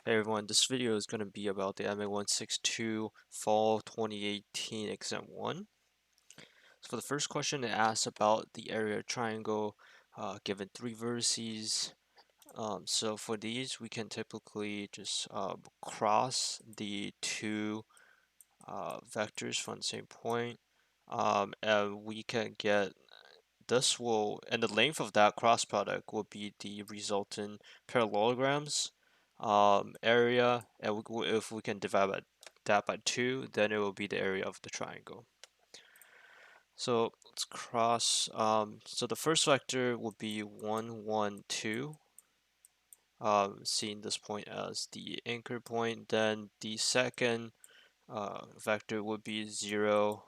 Hey everyone, this video is going to be about the MA162 Fall 2018 Exam 1. So for the first question, it asks about the area triangle given three vertices. So for these, we can typically just cross the two vectors from the same point, and we can get and the length of that cross product will be the resultant parallelograms area, and if we can divide that by 2, then it will be the area of the triangle. So let's cross, so the first vector will be 1, 1, 2, seeing this point as the anchor point. Then the second vector would be 0,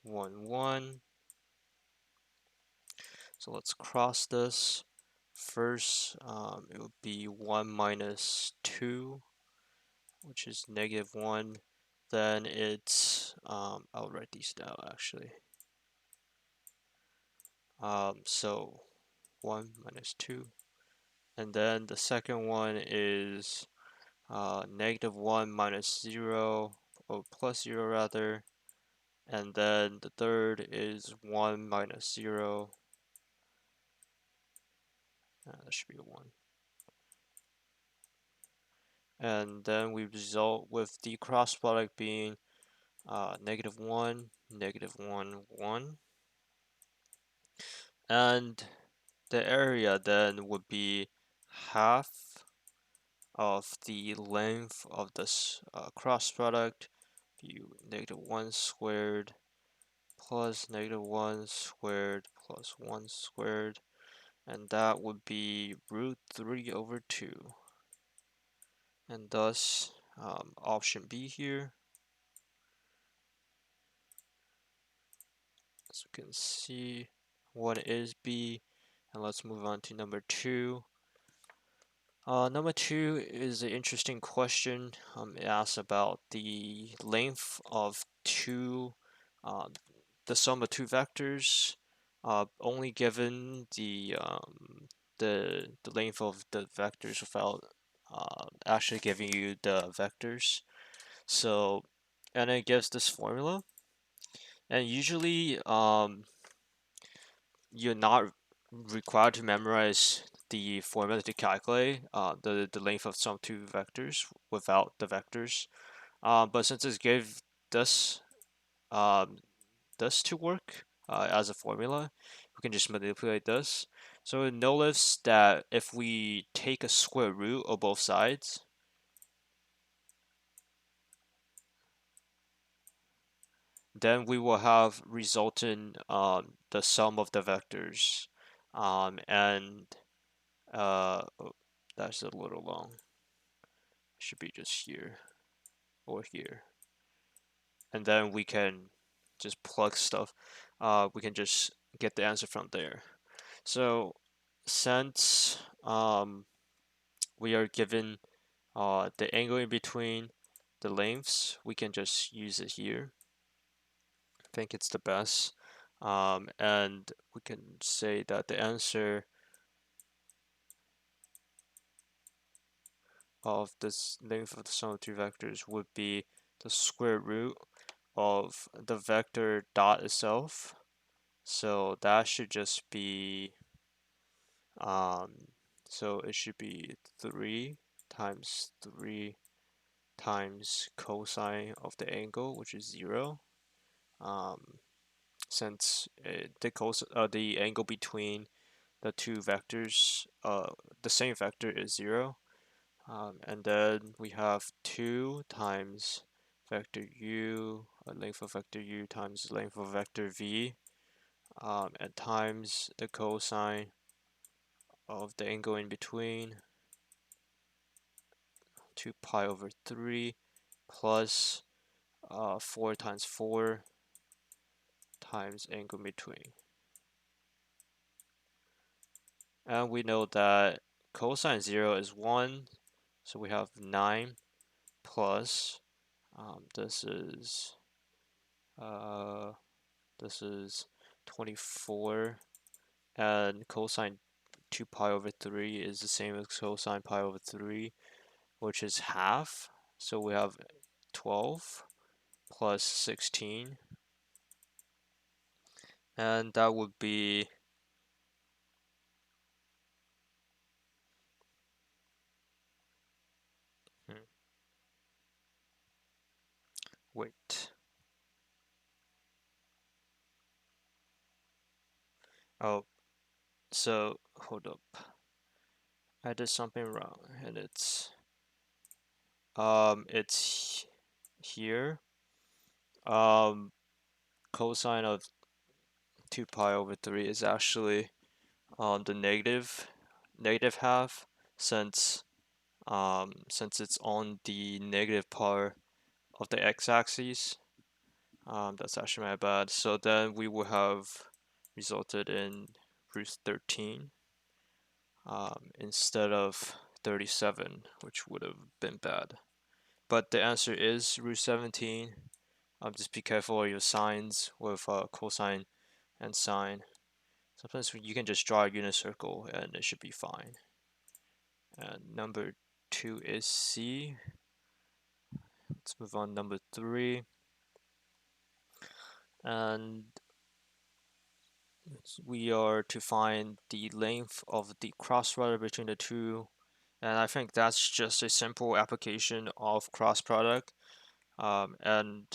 1, 1. So let's cross this. First, it would be 1 minus 2, which is negative 1. Then it's, I'll write these down actually. So 1 minus 2. And then the second one is negative 1 minus 0, or plus 0 rather. And then the third is 1 minus 0. That should be a 1. And then we result with the cross product being negative 1, negative 1, 1. And the area then would be half of the length of this cross product, be negative 1 squared plus negative 1 squared plus 1 squared, and that would be root 3 over 2. And thus, option B here. As we can see, one is B, and let's move on to number 2. Number 2 is an interesting question. It asks about the length of the sum of two vectors, only given the length of the vectors without actually giving you the vectors. So, and it gives this formula, and usually you're not required to memorize the formula to calculate the length of some two vectors without the vectors. But since it gave this this to work as a formula, we can just manipulate this. So notice that if we take a square root of both sides, then we will have resultant the sum of the vectors, and oh, that's a little long. It should be just here or here, and then we can just plug stuff. We can just get the answer from there. So since we are given the angle in between the lengths, we can just use it here. I think it's the best. And we can say that the answer of this length of the sum of two vectors would be the square root of the vector dot itself. So that should just be, so it should be 3 times 3 times cosine of the angle, which is 0. Since the angle between the two vectors, the same vector is 0. And then we have 2 times vector u, length of vector u times length of vector v, and times the cosine of the angle in between, 2 pi over 3 plus 4 times 4 times angle in between. And we know that cosine 0 is 1, so we have 9 plus, this is 24, and cosine 2 pi over 3 is the same as cosine pi over 3, which is half. So we have 12 plus 16, and that would be, wait. Oh, so hold up. I did something wrong, and it's here. Cosine of 2 pi over 3 is actually the negative half, since since it's on the negative part of the x-axis. That's actually my bad. So then we would have resulted in root 13 instead of 37, which would have been bad. But the answer is root 17. Just be careful of your signs with cosine and sine. Sometimes you can just draw a unit circle and it should be fine. And number 2 is C. Let's move on number 3. And we are to find the length of the cross product between the two. And I think that's just a simple application of cross product. And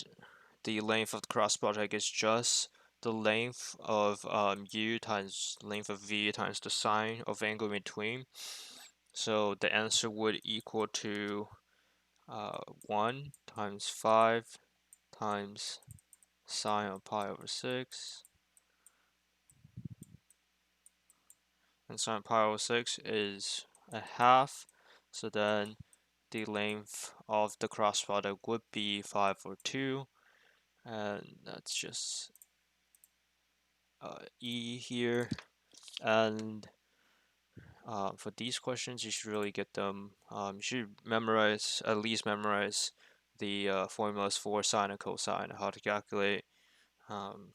the length of the cross product is just the length of u times length of v times the sine of angle in between. So the answer would equal to 1 times 5 times sine of pi over 6. And sine of pi over 6 is a half. So then the length of the cross product would be 5 or 2. And that's just E here. And for these questions, you should really get them. You should memorize, at least memorize the formulas for sine and cosine, how to calculate. And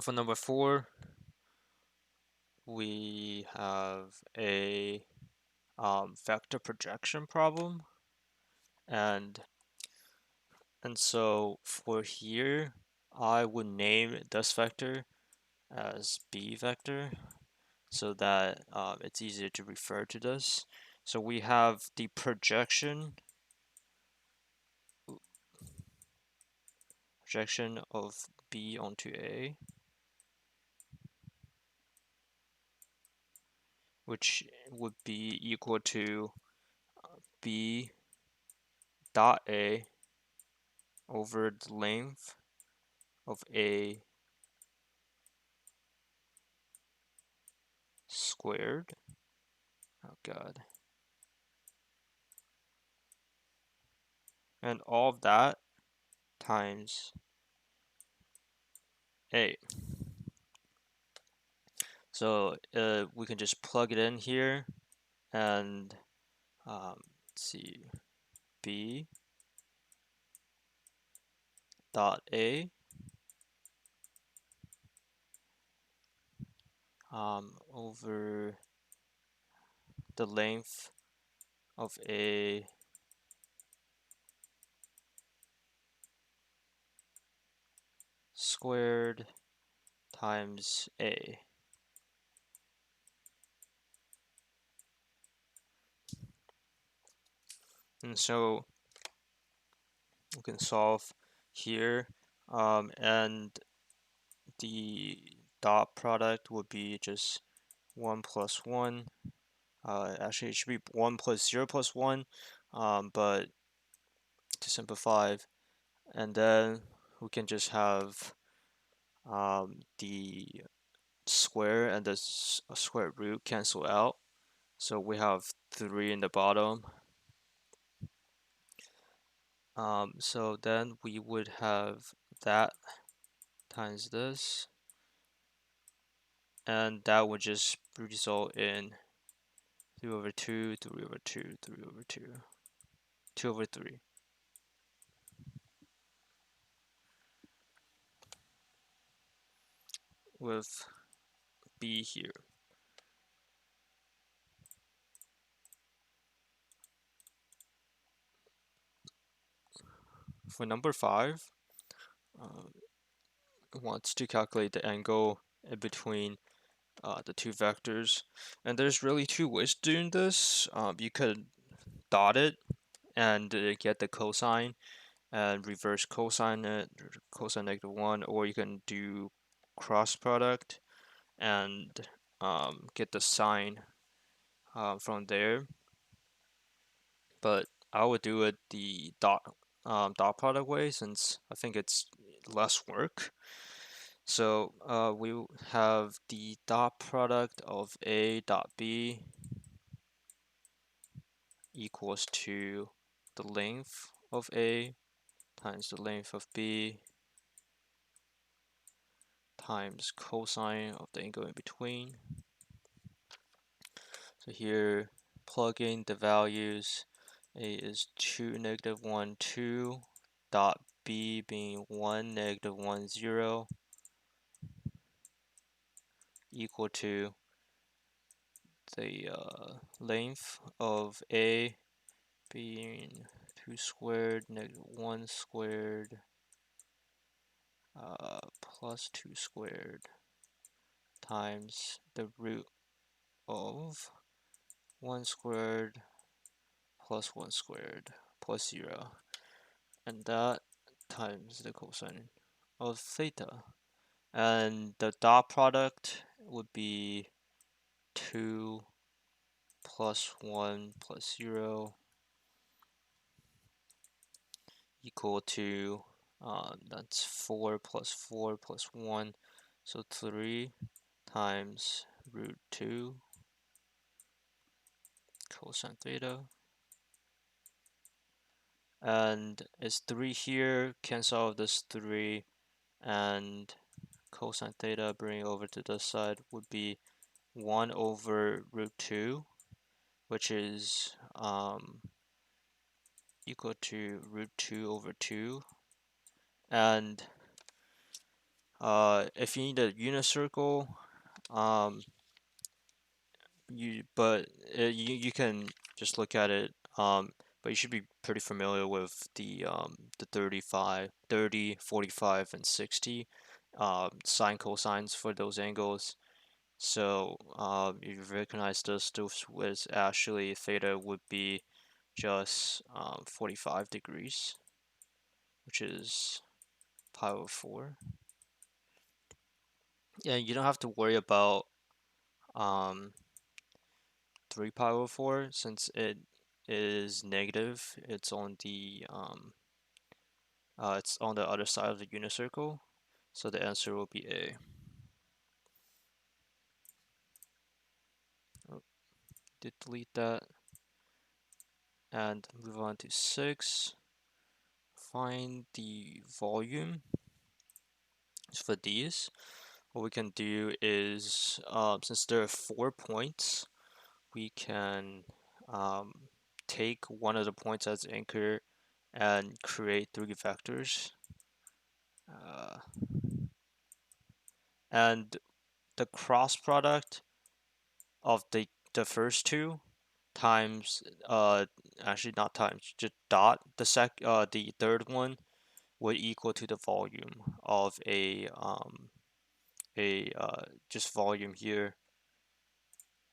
for number 4, we have a vector projection problem. And so for here, I would name this vector as B vector, so that it's easier to refer to this. So we have the projection of B onto A, which would be equal to B dot A over the length of A squared. Oh god. And all of that times A. So we can just plug it in here, and let's see, B dot A over the length of A squared times A. And so we can solve here, and the dot product would be just 1 plus 1. Actually, it should be 1 plus 0 plus 1, but to simplify, and then we can just have the square and the square root cancel out. So we have 3 in the bottom. So then we would have that times this, and that would just result in 3 over 2, 3 over 2, 3 over 2, 2 over 3. With B here. For number 5, it wants to calculate the angle in between the two vectors. And there's really two ways of doing this. You could dot it and get the cosine and reverse cosine it, cosine -1, or you can do cross product and get the sine from there. But I would do it the dot product way, since I think it's less work. So we have the dot product of A dot B equals to the length of A times the length of B times cosine of the angle in between. So here, plug in the values. A is 2, -1, 2, dot B being 1, -1, 0, equal to the length of A being 2 squared, -1 squared, plus 2 squared, times the root of 1 squared plus 1 squared plus 0. And that times the cosine of theta. And the dot product would be 2 plus 1 plus 0 equal to, that's 4 plus 4 plus 1, so 3 times root 2 cosine theta. And it's 3 here, cancel out this 3, and cosine theta bring over to this side would be 1 over root 2, which is equal to root 2 over 2. And if you need a unit circle, you can just look at it, but you should be pretty familiar with the 35, 30, 45, and 60 sine cosines for those angles. So you recognize this was actually theta would be just 45 degrees, which is pi over 4. Yeah, you don't have to worry about 3 pi over 4 since it is negative. It's on the other side of the unit circle, so the answer will be A. Oh, did delete that and move on to 6. Find the volume for these. What we can do is, since there are 4 points, we can take one of the points as anchor and create 3 vectors. And the cross product of the first two times, actually not times, just dot the third one would equal to the volume of just volume here.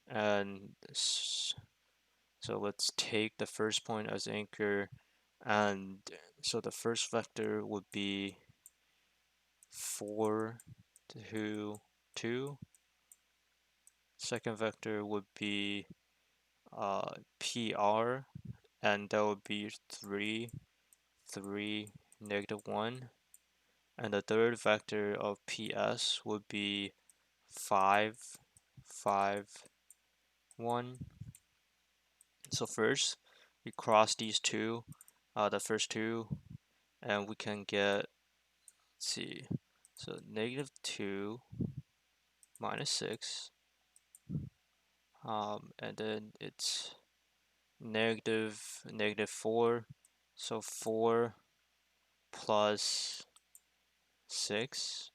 And so let's take the first point as anchor, and so the first vector would be 4, 2, 2. Second vector would be PR, and that would be 3, 3, -1. And the third vector of PS would be 5, 5, 1. So first, we cross these two, the first two, and we can get, let's see, so -2 minus 6, and then it's -4, so 4 plus 6,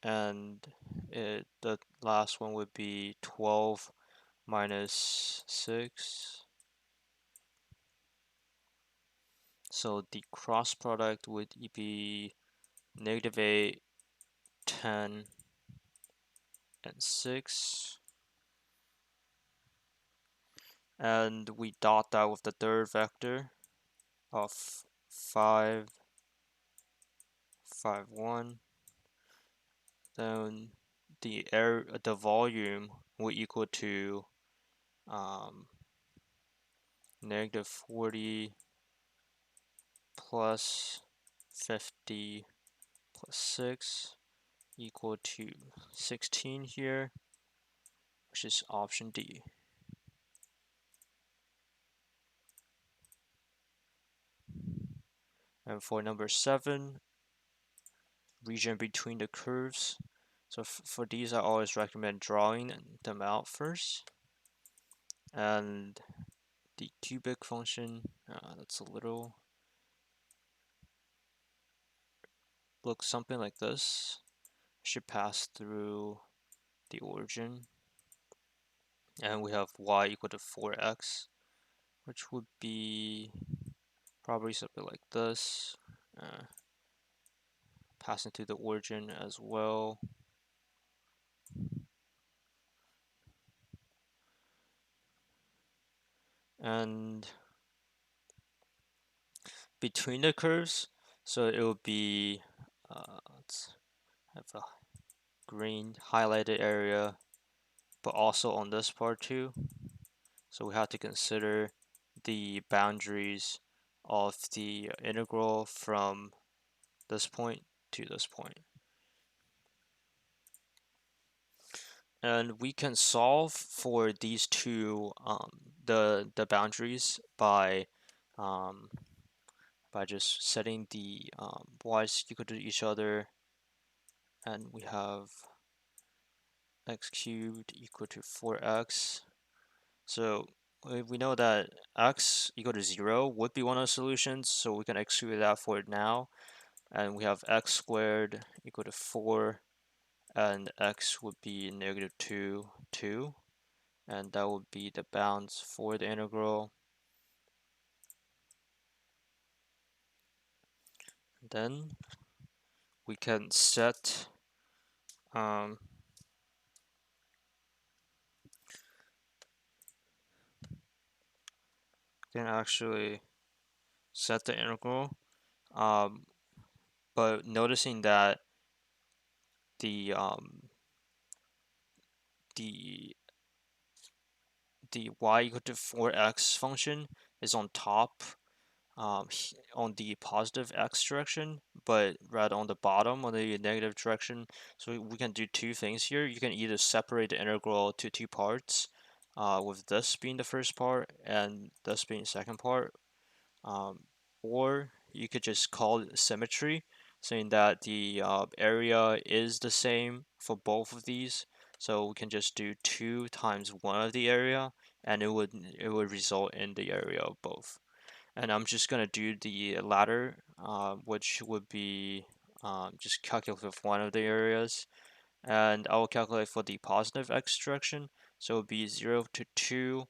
and the last one would be 12 minus 6, So the cross product would be -8, 10, and 6. And we dot that with the third vector of 5, 5, 1. Then the volume will equal to -40 plus 50 plus 6 equal to 16 here, which is option D. And for number 7, region between the curves. So for these, I always recommend drawing them out first. And the cubic function, that's a little, looks something like this. Should pass through the origin. And we have y equal to 4x, which would be probably something like this. Passing through the origin as well. And between the curves, so it will be, let's have a green highlighted area, but also on this part too. So we have to consider the boundaries of the integral from this point to this point. And we can solve for these two, the boundaries by just setting the y's equal to each other, and we have x cubed equal to 4x. So we know that x equal to 0 would be one of the solutions, so we can exclude that for it now. And we have x squared equal to 4, and x would be -2, 2. And that would be the bounds for the integral. Then we can set can actually set the integral, but noticing that the the y equal to 4x function is on top, on the positive x direction, but rather on the bottom on the negative direction. So we can do two things here. You can either separate the integral to two parts, with this being the first part and this being the second part, or you could just call it symmetry, saying that the area is the same for both of these. So we can just do 2 times 1 of the area, and it would result in the area of both. And I'm just gonna do the latter, which would be just calculate with one of the areas, and I will calculate for the positive x direction. So it would be 0 to 2,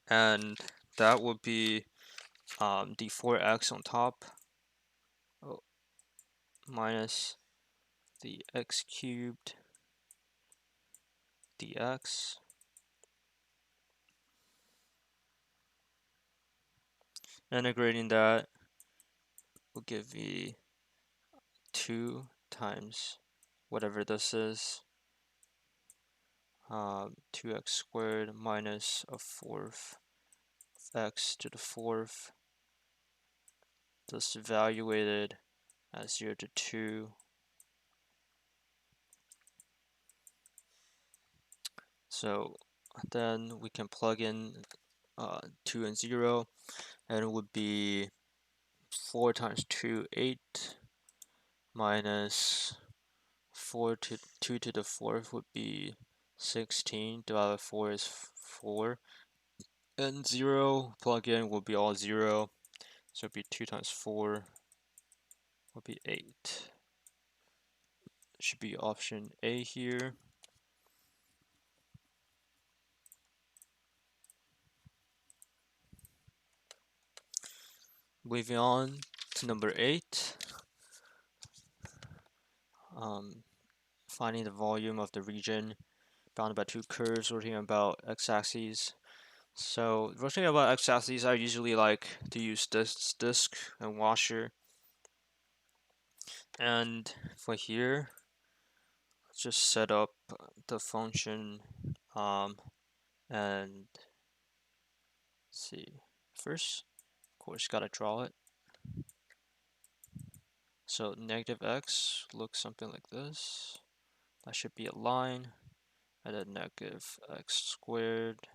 and that would be the 4x on top, minus the x cubed dx. Integrating that will give me 2 times whatever this is, 2x squared minus a fourth of x to the fourth, this evaluated as 0 to 2. So then we can plug in 2 and 0, and it would be 4 times 2, 8, minus 4 to 2 to the fourth would be 16, divided by 4 is 4, and 0 plug in will be all 0, so it'd be 2 times 4 would be 8. Should be option A here. moving on to number 8. Finding the volume of the region bounded by two curves rotating about x-axis. So rotating about x-axis, I usually like to use this disk and washer. And for here, let's just set up the function and see. First, of course, gotta draw it. So negative x looks something like this. That should be a line, and then negative x squared.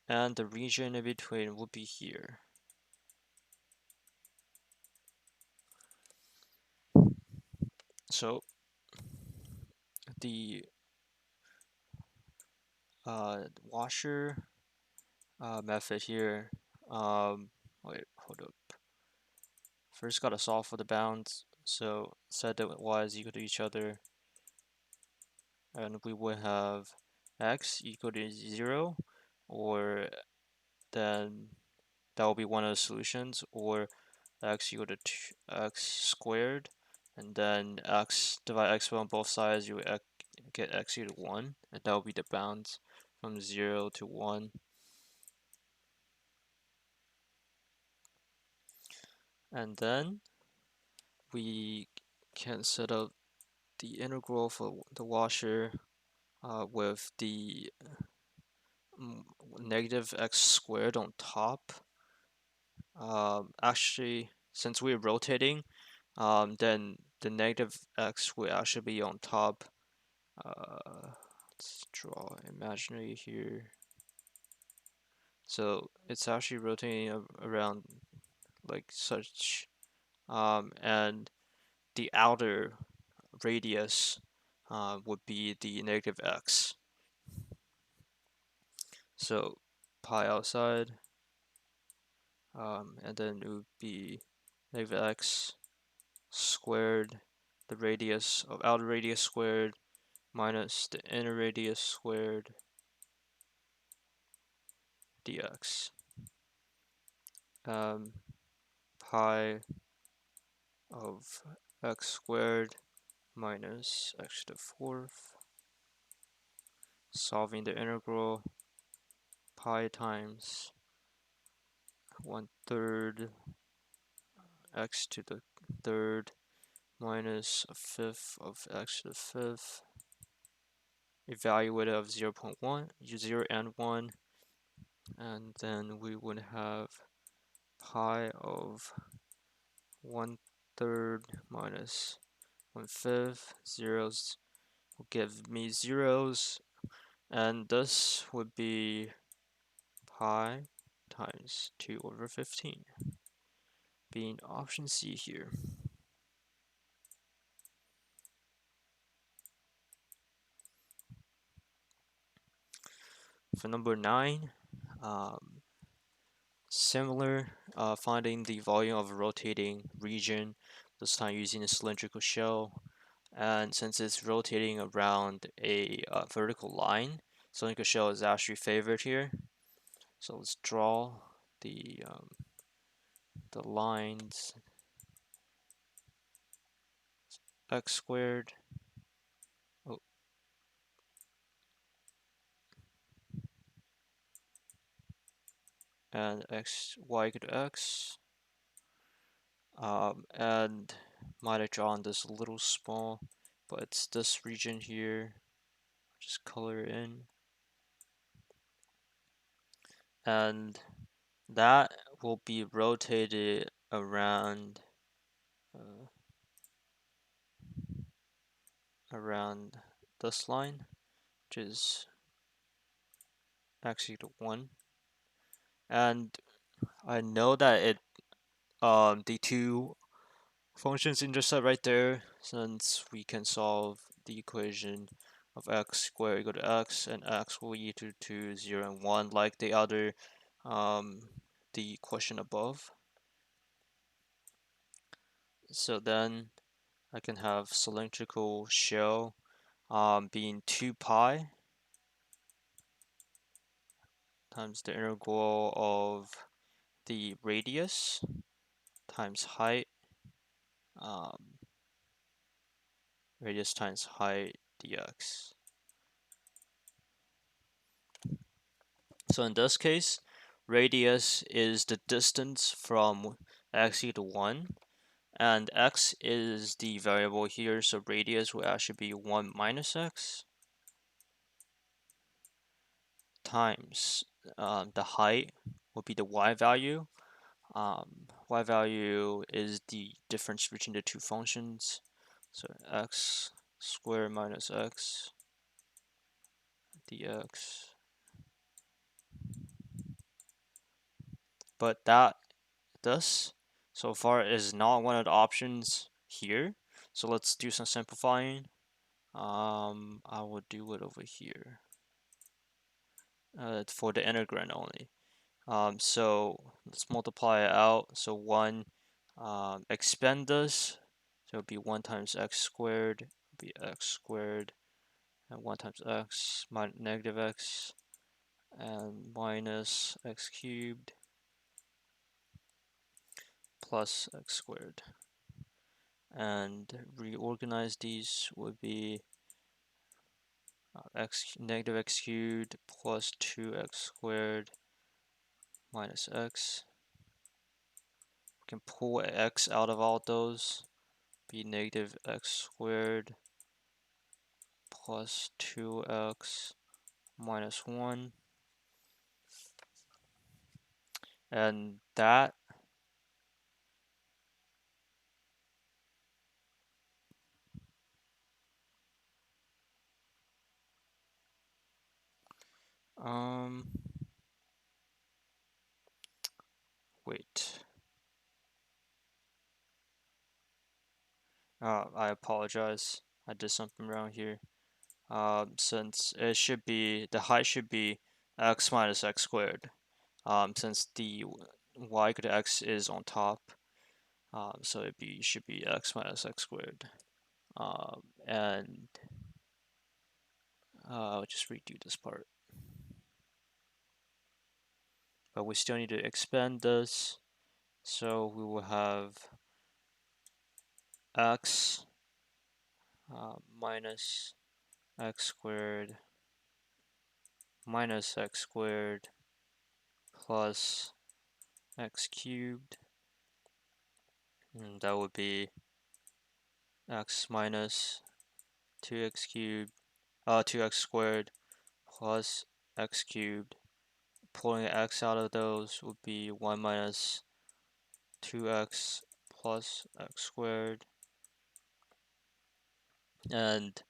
And the region in between will be here. So the washer method here. Wait, hold up. First, gotta solve for the bounds. So set that y is equal to each other, and we would have x equal to 0, or then that will be one of the solutions, or x equal to x squared, and then x divide x by on both sides, you get x equal to 1, and that will be the bounds from 0 to 1. And then we can set up the integral for the washer with the negative x squared on top. Actually, since we're rotating, then the negative x will actually be on top. Let's draw imaginary here. So it's actually rotating around like such, and the outer radius would be the negative x. So pi outside, and then it would be negative x squared, the radius of outer radius squared, minus the inner radius squared dx. Pi of x squared minus x to the fourth. Solving the integral, pi times 1/3 x to the third minus a fifth of x to the fifth. Evaluated of 0.1, 0 and 1, and then we would have pi of 1/3 minus 1/5. Zeros will give me zeros, and this would be pi times 2/15, being option C here. For number 9, similar, finding the volume of a rotating region, this time using a cylindrical shell. And since it's rotating around a vertical line, cylindrical shell is actually favored here. So let's draw the lines. X squared. Oh. And y equal to x. And might have drawn this a little small, but it's this region here. Just color it in. And that will be rotated around around this line, which is x equal to 1. And I know that the two functions intersect right there, since we can solve the equation of x squared equal to x, and x will be equal to 0 and 1 like the other the question above. So then I can have cylindrical shell being 2 pi times the integral of the radius times height, radius times height dx. So in this case, radius is the distance from x equal to 1, and x is the variable here, so radius will actually be 1 minus x times the height will be the y value. Y value is the difference between the two functions, so x squared minus x dx. But this so far is not one of the options here, so let's do some simplifying. I will do it over here for the integrand only. So let's multiply it out. So 1, expand this, so it'll be 1 times x squared, be x squared, and 1 times x minus negative x, and minus x cubed plus x squared. And reorganize these would be negative x cubed plus 2x squared minus x. We can pull x out of all those, be negative x squared plus 2x minus 1. And that wait. I apologize. I did something wrong here. Since it should be, the height should be x minus x squared. Since the y equal to x is on top, so should be x minus x squared. And I'll just redo this part. But we still need to expand this, so we will have x minus x squared minus x squared plus x cubed, and that would be x minus 2x cubed, 2x squared plus x cubed. Pulling x out of those would be 1 minus 2x plus x squared, and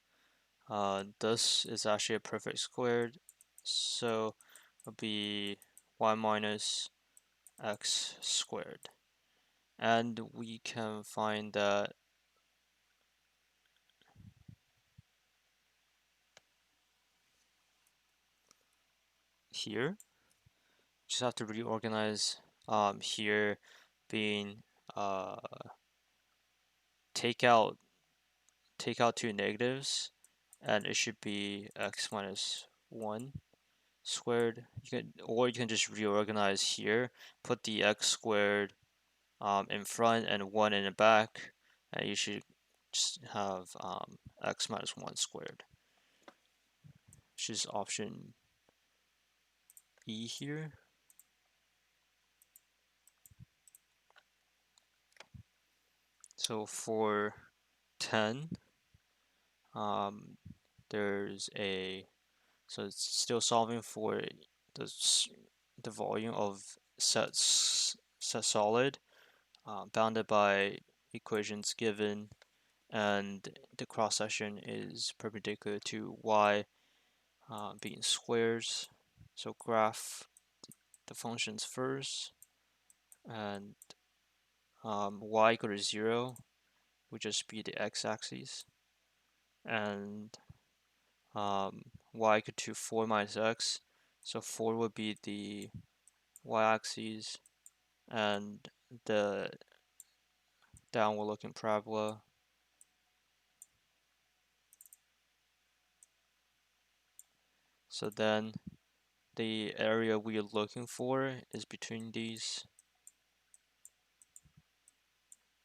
this is actually a perfect squared, so it'll be 1 minus x squared. And we can find that here. Just have to reorganize here being take out two negatives, and it should be x minus 1 squared. You can just reorganize here, put the x squared in front and 1 in the back, and you should just have x minus 1 squared, which is option E here. So for 10, there's so it's still solving for the volume of set solid, bounded by equations given, and the cross section is perpendicular to y being squares. So graph the functions first, and y equal to 0 would just be the x-axis, and y equal to 4 minus x, so 4 would be the y-axis, and the downward looking parabola. So then the area we are looking for is between these.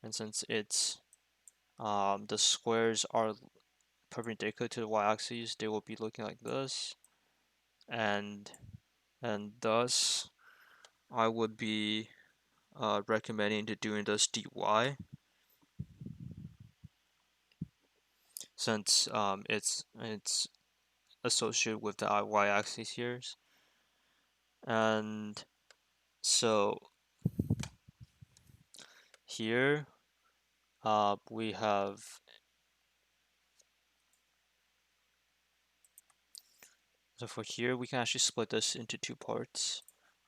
And since it's the squares are perpendicular to the y-axis, they will be looking like this. And thus, I would be recommending to doing this dy, since it's associated with the y-axis here. And so here we have, so for here we can actually split this into two parts,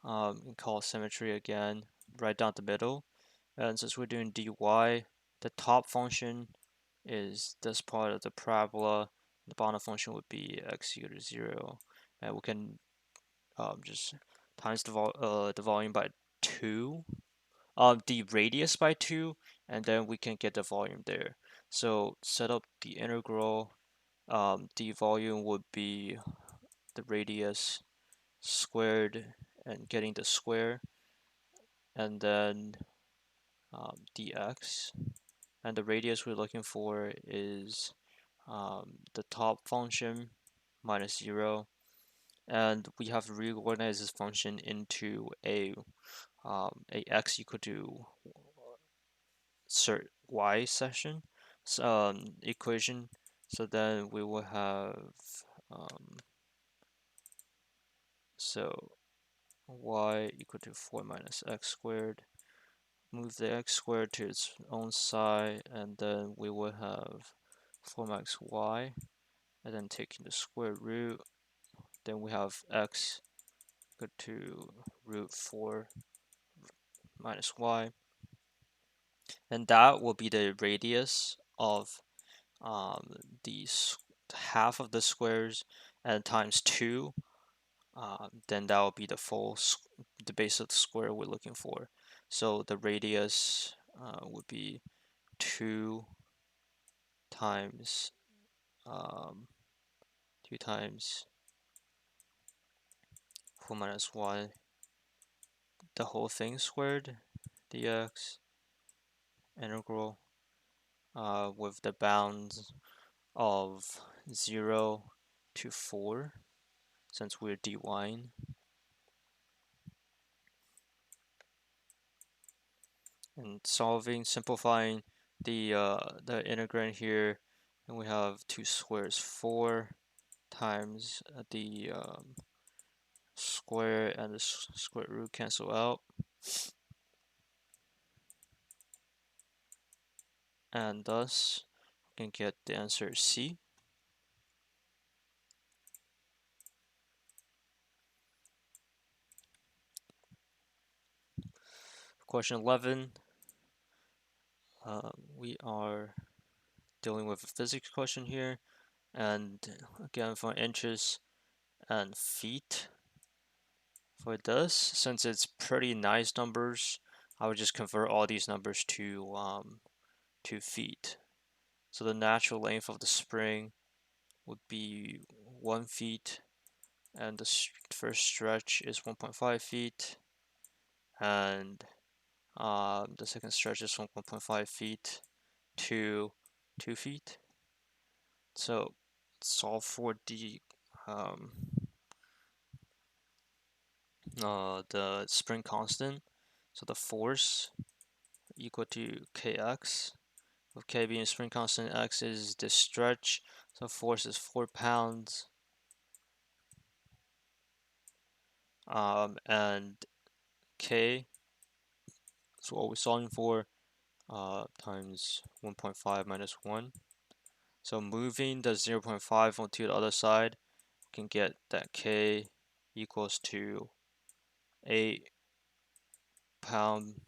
and call symmetry again, right down the middle. And since we're doing dy, the top function is this part of the parabola, the bottom function would be x equal to 0, and we can just times the volume by 2, the radius by 2, and then we can get the volume there. So set up the integral. The volume would be the radius squared and getting the square, and then dx. And the radius we're looking for is the top function minus 0. And we have to reorganize this function into a x equal to cert y section equation. So then we will have so y equal to 4 minus x squared. Move the x squared to its own side, and then we will have 4 minus y, and then taking the square root, then we have x equal to root 4 minus y, and that will be the radius of the half of the squares, and times 2, then that will be the base of the square we're looking for. So the radius would be 2 times 2 times 4 minus y, the whole thing squared, dx, integral, with the bounds of 0 to 4, since we're dy-ing. And simplifying the integrand here, and we have 2 squares 4 times the square and the square root cancel out, and thus we can get the answer C. Question 11, we are dealing with a physics question here, and again for inches and feet. For this, since it's pretty nice numbers, I would just convert all these numbers to feet. So the natural length of the spring would be 1 feet, and the first stretch is 1.5 feet, and the second stretch is from 1.5 feet to 2 feet. So solve for the spring constant. So the force equal to kx, with k being spring constant, x is the stretch, so force is 4 pounds, and k is what we're solving for, times 1.5 minus 1. So moving the 0.5 onto the other side, we can get that k equals to 8 pound,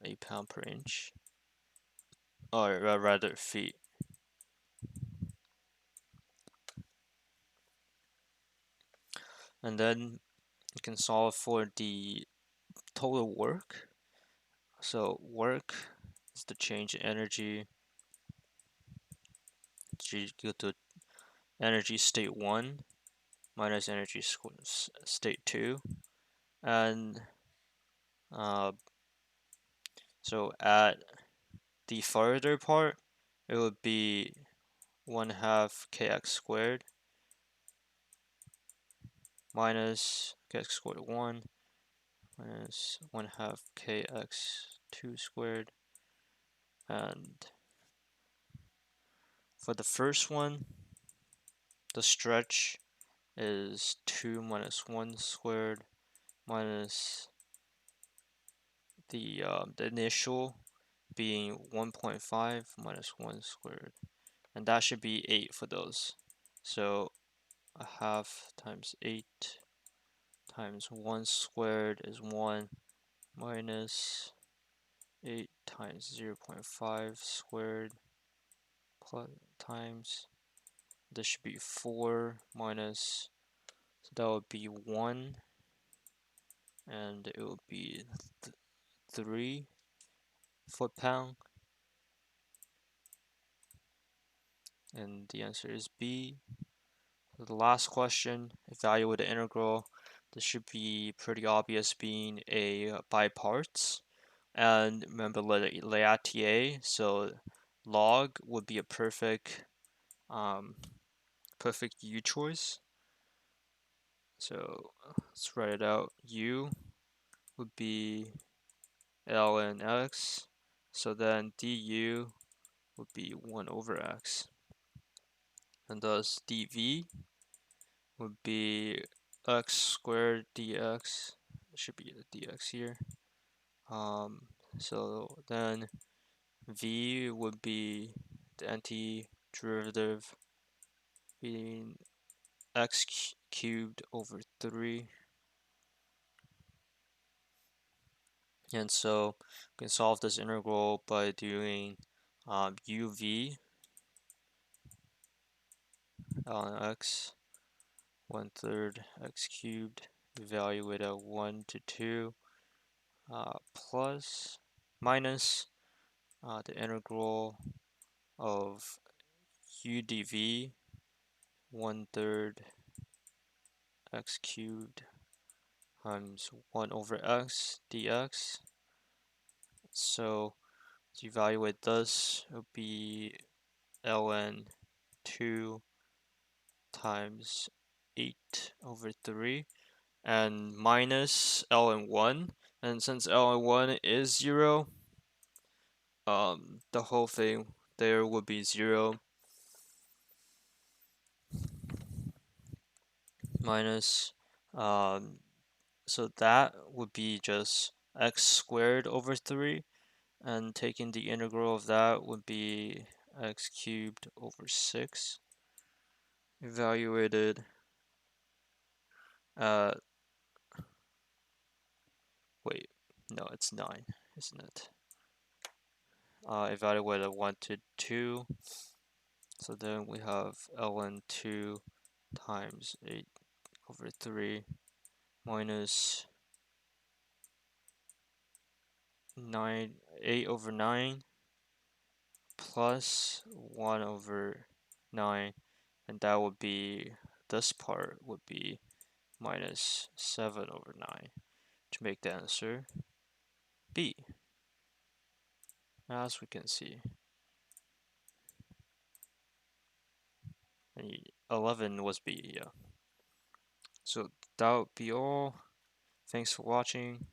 8 pound per inch, or rather feet. And then you can solve for the total work. So work is the change in energy, G equal to energy state 1 minus energy state 2. And so at the further part, it would be 1/2 kx squared minus kx squared 1 minus 1/2 kx2 squared. And for the first one, the stretch is 2 minus 1 squared minus the initial being 1.5 minus 1 squared. And that should be 8 for those. So 1/2 times 8 times 1 squared is 1 minus 8 times 0.5 squared plus times, this should be 4 minus, so that would be 1, and it would be 3 foot-pound, and the answer is B. So the last question, evaluate the integral. This should be pretty obvious, being a by parts. And remember Leatier, so log would be a perfect perfect U choice. So let's write it out. U would be ln x, so then du would be 1 over x, and thus dv would be x squared dx. It should be the dx here. So then v would be the antiderivative being x cubed over 3. And so we can solve this integral by doing uv ln x 1/3 x cubed, evaluate at 1 to 2, plus minus the integral of u dv 1/3 x cubed times 1 over x dx. So to evaluate this, it would be ln 2 times 8 over 3 and minus ln 1, and since ln 1 is 0, the whole thing there would be 0 minus, so that would be just x squared over 3, and taking the integral of that would be x cubed over 6, evaluated at, wait, no, it's 9, isn't it? Evaluated at 1 to 2, so then we have ln 2 times 8 over 3 minus 8 over 9 plus 1 over 9, and that would be, this part would be minus 7 over 9 to make the answer B, as we can see. And 11 was B, yeah. So that would be all. Thanks for watching.